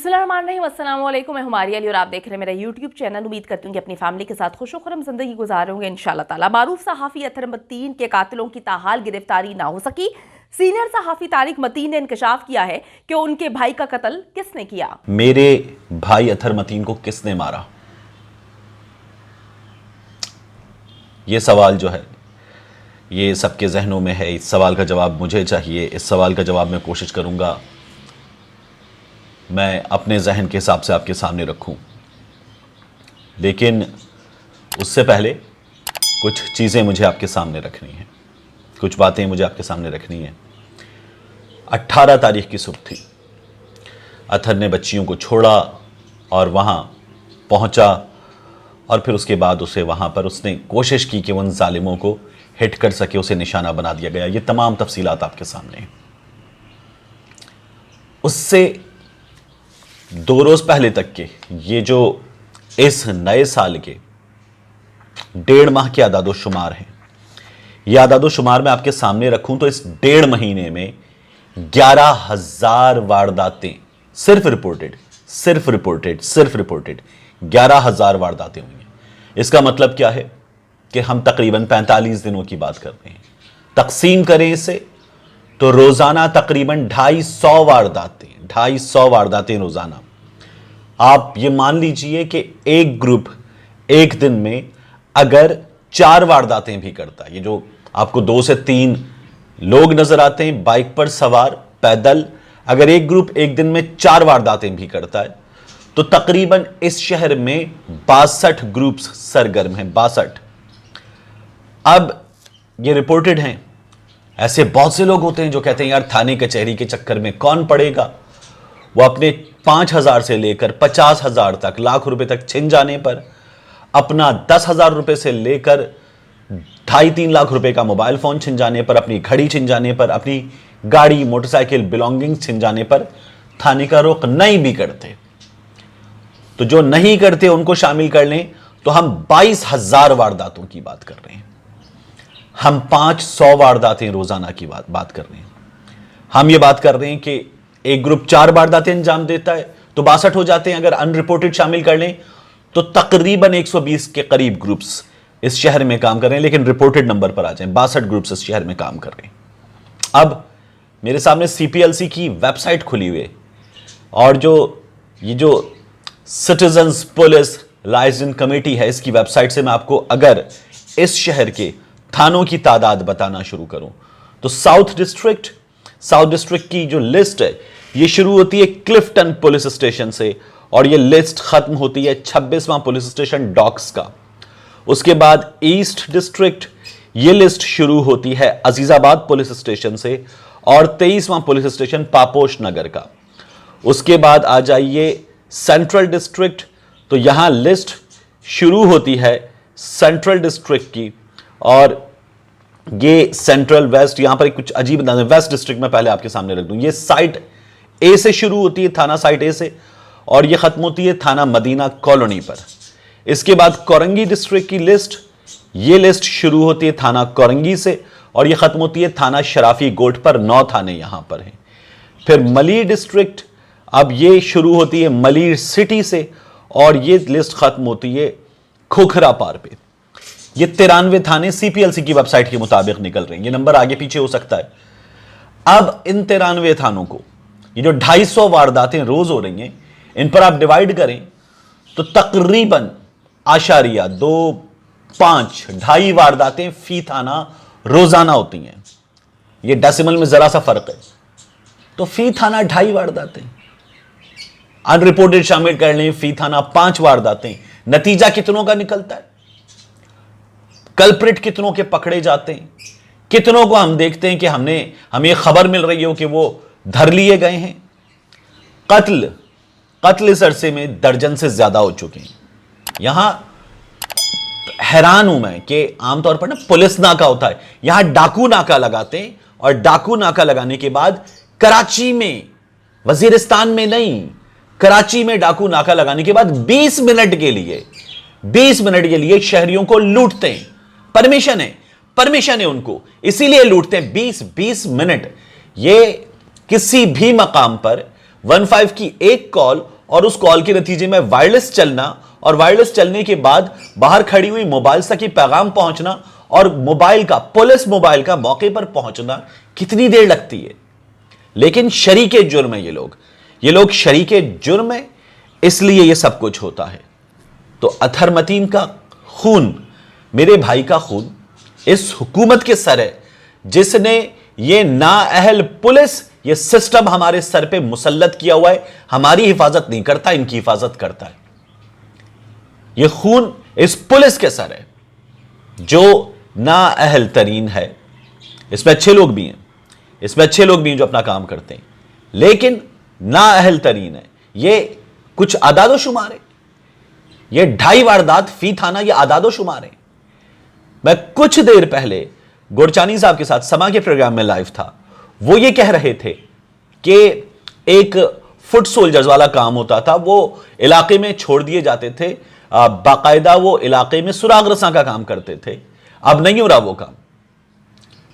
बिस्मिल्लाहिर्रहमानिर्रहीम, अस्सलाम वालेकुम। मैं हुमारी अली और आप देख रहे हैं मेरा यूट्यूब चैनल। उम्मीद करती हूँ कि अपनी फैमिली के साथ खुशो-खुर्रम जिंदगी गुजार रहे होंगे इंशाल्लाह ताला। मारूफ सहाफ़ी अतहर मतीन के कातिलों की ताहाल गिरफ्तारी ना हो सकी। सीनियर सहाफ़ी तारिक मतीन ने इंकशाफ किया है कि उनके भाई का कत्ल किसने किया। मेरे भाई अतहर मतीन को किसने मारा, यह सवाल जो है ये सबके जहनों में है। इस सवाल का जवाब मुझे चाहिए। इस सवाल का जवाब मैं कोशिश करूंगा मैं अपने जहन के हिसाब से आपके सामने रखूं, लेकिन उससे पहले कुछ चीज़ें मुझे आपके सामने रखनी हैं, कुछ बातें मुझे आपके सामने रखनी हैं। 18 तारीख की सुबह थी। अतहर ने बच्चियों को छोड़ा और वहाँ पहुँचा और फिर उसके बाद उसे वहाँ पर उसने कोशिश की कि उन जालिमों को हिट कर सके, उसे निशाना बना दिया गया। ये तमाम तफसीलात आपके सामने हैं। उससे 2 रोज़ पहले तक के ये जो इस नए साल के 1.5 माह के आदादोशुमार हैं, ये आदादोशुमार मैं आपके सामने रखूं तो इस 1.5 महीने में 11,000 वारदातें सिर्फ रिपोर्टेड 11,000 वारदातें हुई हैं। इसका मतलब क्या है कि हम तकरीबन 45 दिनों की बात कर रहे हैं। तकसीम करें इसे तो रोजाना तकरीबन 250 वारदातें रोजाना। आप ये मान लीजिए कि एक ग्रुप एक दिन में अगर 4 वारदातें भी करता है, ये जो आपको 2 से 3 लोग नजर आते हैं बाइक पर सवार पैदल, अगर एक ग्रुप एक दिन में 4 वारदातें भी करता है तो तकरीबन इस शहर में 62 ग्रुप्स सरगर्म हैं। 62। अब ये रिपोर्टेड हैं। ऐसे बहुत से लोग होते हैं जो कहते हैं यार थाने कचहरी के चक्कर में कौन पड़ेगा। वो अपने 5,000 से लेकर 50,000 तक, लाख रुपए तक छिन जाने पर, अपना 10,000 रुपए से लेकर 2.5-3 लाख रुपए का मोबाइल फोन छिन जाने पर, अपनी घड़ी छिन जाने पर, अपनी गाड़ी मोटरसाइकिल बिलोंगिंग्स छिन जाने पर थाने का रुख नहीं भी करते। तो जो नहीं करते उनको शामिल कर लें तो हम 22,000 वारदातों की बात कर रहे हैं। हम 500 वारदातें रोजाना की बात कर रहे हैं। हम ये बात कर रहे हैं कि एक ग्रुप 4 वारदातें अंजाम देता है तो 62 हो जाते हैं। अगर अनरिपोर्टेड शामिल कर लें तो तकरीबन 120 के करीब ग्रुप्स इस शहर में काम कर रहे हैं, लेकिन रिपोर्टेड नंबर पर आ जाएं 62 ग्रुप्स इस शहर में काम कर रहे हैं। अब मेरे सामने CPLC की वेबसाइट खुली हुई है और ये जो सिटीजन्स पुलिस लाइसेंस कमेटी है, इसकी वेबसाइट से मैं आपको अगर इस शहर के थानों की तादाद बताना शुरू करूं तो साउथ डिस्ट्रिक्ट की जो लिस्ट है ये शुरू होती है क्लिफ्टन पुलिस स्टेशन से और ये लिस्ट खत्म होती है 26वां पुलिस स्टेशन डॉक्स का। उसके बाद ईस्ट डिस्ट्रिक्ट, ये लिस्ट शुरू होती है अजीजाबाद पुलिस स्टेशन से और 23वां पुलिस स्टेशन पापोश नगर का। उसके बाद आ जाइए सेंट्रल डिस्ट्रिक्ट, तो यहां लिस्ट शुरू होती है सेंट्रल डिस्ट्रिक्ट की और ये सेंट्रल वेस्ट, यहां पर कुछ अजीब वेस्ट डिस्ट्रिक्ट में पहले आपके सामने रख दूं। ये साइट ए से शुरू होती है, थाना साइट ए से, और ये खत्म होती है थाना मदीना कॉलोनी पर। इसके बाद कोरंगी डिस्ट्रिक्ट की लिस्ट, ये लिस्ट शुरू होती है थाना कोरंगी से और ये खत्म होती है थाना शराफी गोट पर। 9 थाने यहां पर हैं। फिर मलीर डिस्ट्रिक्ट, अब ये शुरू होती है मलीर सिटी से और ये लिस्ट खत्म होती है खोखरा पार पे। ये 93 थाने CPLC की वेबसाइट के मुताबिक निकल रहे हैं। ये नंबर आगे पीछे हो सकता है। अब इन 93 थानों को, ये जो 250 वारदातें रोज हो रही हैं, इन पर आप डिवाइड करें तो तकरीबन 2.5 वारदातें फी थाना रोजाना होती हैं। ये डेसिमल में जरा सा फर्क है, तो फी थाना 2.5 वारदातें। अनरिपोर्टेड शामिल कर लें, फी थाना 5 वारदातें। नतीजा कितनों का निकलता है? कल्प्रिट कितनों के पकड़े जाते हैं? कितनों को हम देखते हैं कि हमें खबर मिल रही हो कि वो धर लिए गए हैं? कत्ल इस अरसे में दर्जन से ज्यादा हो चुके हैं। यहां हैरान हूं मैं कि आमतौर पर ना पुलिस नाका होता है, यहां डाकू नाका लगाते हैं और डाकू नाका लगाने के बाद कराची में, वजीरिस्तान में नहीं, कराची में डाकू नाका लगाने के बाद 20 मिनट के लिए शहरियों को लूटते हैं। परमिशन है उनको, इसीलिए लूटते हैं 20 मिनट। ये किसी भी मकाम पर 15 की एक कॉल और उस कॉल के नतीजे में वायरलेस चलना और वायरलेस चलने के बाद बाहर खड़ी हुई मोबाइल तक ही पैगाम पहुंचना और पुलिस मोबाइल का मौके पर पहुंचना कितनी देर लगती है। लेकिन शरीके जुर्म है ये लोग शरीके जुर्म है, इसलिए ये सब कुछ होता है। तो अतहर मतीन का खून, मेरे भाई का खून इस हुकूमत के सर है जिसने ये नाअहल पुलिस, ये सिस्टम हमारे सर पे मुसल्लत किया हुआ है। हमारी हिफाजत नहीं करता, इनकी हिफाजत करता है। ये खून इस पुलिस के सर है जो नाअहल तरीन है। इसमें अच्छे लोग भी हैं, जो अपना काम करते हैं, लेकिन नाअहल तरीन है। ये कुछ आदादो शुमार है, ये 2.5 वारदात फी थाना, ये आदादो शुमार है। मैं कुछ देर पहले गुरचानी साहब के साथ समा के प्रोग्राम में लाइव था, वो ये कह रहे थे कि एक फुट सोल्जर्स वाला काम होता था, वो इलाके में छोड़ दिए जाते थे, बाकायदा वो इलाके में सुराग रसा का काम करते थे। अब नहीं हो रहा वो काम।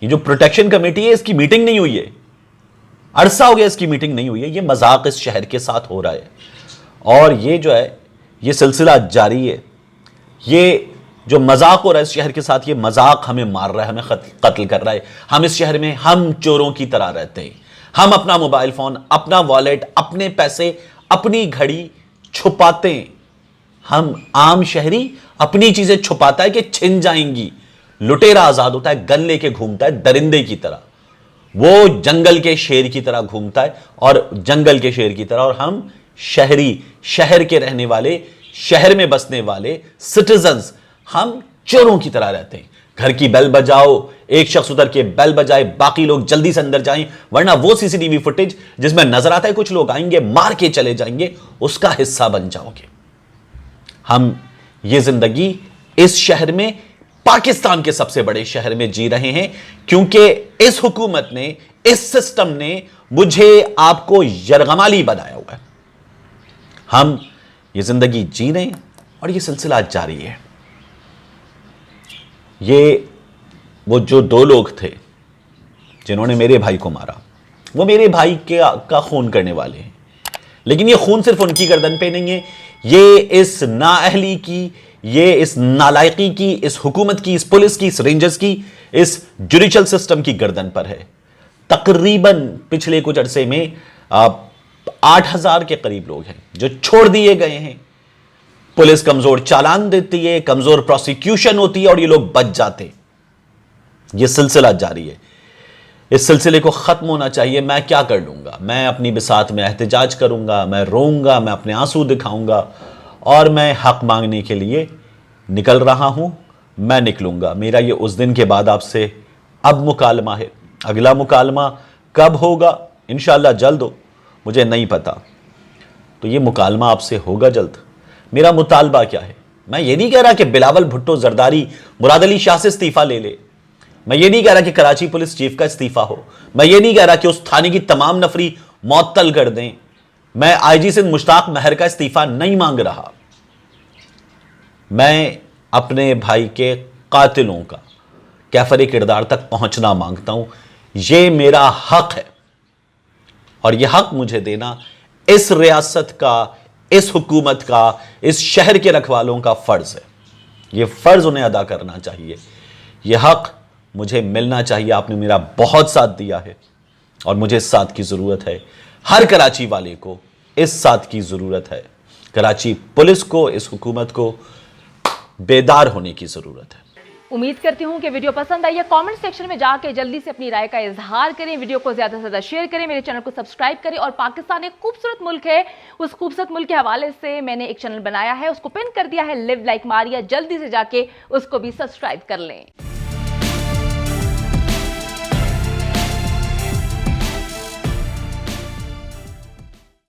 ये जो प्रोटेक्शन कमेटी है, इसकी मीटिंग नहीं हुई है, अरसा हो गया इसकी मीटिंग नहीं हुई है। ये मजाक इस शहर के साथ हो रहा है और ये जो है ये सिलसिला जारी है। ये जो मजाक हो रहा है इस शहर के साथ, ये मजाक हमें मार रहा है, हमें कत्ल कर रहा है। हम इस शहर में हम चोरों की तरह रहते हैं। हम अपना मोबाइल फोन, अपना वॉलेट, अपने पैसे, अपनी घड़ी छुपाते हैं। हम आम शहरी अपनी चीजें छुपाता है कि छिन जाएंगी। लुटेरा आजाद होता है, गन लेके घूमता है दरिंदे की तरह, वो जंगल के शेर की तरह घूमता है और जंगल के शेर की तरह। और हम शहरी, शहर के रहने वाले, शहर में बसने वाले सिटीजन्स, हम चोरों की तरह रहते हैं। घर की बेल बजाओ, एक शख्स उतर के बेल बजाए, बाकी लोग जल्दी से अंदर जाएं, वरना वो सीसीटीवी फुटेज जिसमें नजर आता है कुछ लोग आएंगे मार के चले जाएंगे, उसका हिस्सा बन जाओगे। हम ये जिंदगी इस शहर में, पाकिस्तान के सबसे बड़े शहर में जी रहे हैं, क्योंकि इस हुकूमत ने, इस सिस्टम ने मुझे, आपको यरगमाली बनाया हुआ है। हम ये जिंदगी जी रहे हैं और ये सिलसिला जारी है। ये वो जो 2 लोग थे जिन्होंने मेरे भाई को मारा, वो मेरे भाई का खून करने वाले हैं। लेकिन ये खून सिर्फ उनकी गर्दन पे नहीं है, ये इस नाअहली की, ये इस नालायकी की, इस हुकूमत की, इस पुलिस की, इस रेंजर्स की, इस जुडिशल सिस्टम की गर्दन पर है। तकरीबन पिछले कुछ अरसे में 8,000 के करीब लोग हैं जो छोड़ दिए गए हैं। पुलिस कमजोर चालान देती है, कमजोर प्रोसिक्यूशन होती है और ये लोग बच जाते। ये सिलसिला जारी है। इस सिलसिले को खत्म होना चाहिए। मैं क्या कर लूंगा? मैं अपनी बिसात में एहतजाज करूंगा, मैं रोऊंगा, मैं अपने आंसू दिखाऊंगा और मैं हक मांगने के लिए निकल रहा हूं। मैं निकलूंगा। मेरा ये उस दिन के बाद आपसे अब मुकालमा है। अगला मुकालमा कब होगा? इंशाअल्लाह जल्द हो, मुझे नहीं पता। तो ये मुकालमा आपसे होगा जल्द। मेरा मुतालबा क्या है? मैं ये नहीं कह रहा कि बिलावल भुट्टो जरदारी मुराद अली शाह से इस्तीफा ले ले। मैं ये नहीं कह रहा कि कराची पुलिस चीफ का इस्तीफा हो। मैं ये नहीं कह रहा कि उस थाने की तमाम नफरी मुअत्तल कर दें। मैं आईजी सिंध मुश्ताक महर का इस्तीफा नहीं मांग रहा। मैं अपने भाई के कातिलों का कैफरे किरदार तक पहुंचना मांगता हूं। यह मेरा हक है और यह हक मुझे देना इस रियासत का, इस हुकूमत का, इस शहर के रखवालों का फर्ज है। यह फर्ज उन्हें अदा करना चाहिए। यह हक मुझे मिलना चाहिए। आपने मेरा बहुत साथ दिया है और मुझे इस साथ की जरूरत है। हर कराची वाले को इस साथ की जरूरत है। कराची पुलिस को, इस हुकूमत को बेदार होने की जरूरत है। उम्मीद करती हूँ कि वीडियो पसंद आई है। कमेंट सेक्शन में जाके जल्दी से अपनी राय का इजहार करें, वीडियो को ज्यादा से ज्यादा शेयर करें, मेरे चैनल को सब्सक्राइब करें। और पाकिस्तान एक खूबसूरत मुल्क है, उस खूबसूरत मुल्क के हवाले से मैंने एक चैनल बनाया है, उसको पिन कर दिया है, लिव लाइक मारिया। जल्दी से जाके उसको भी सब्सक्राइब कर लें।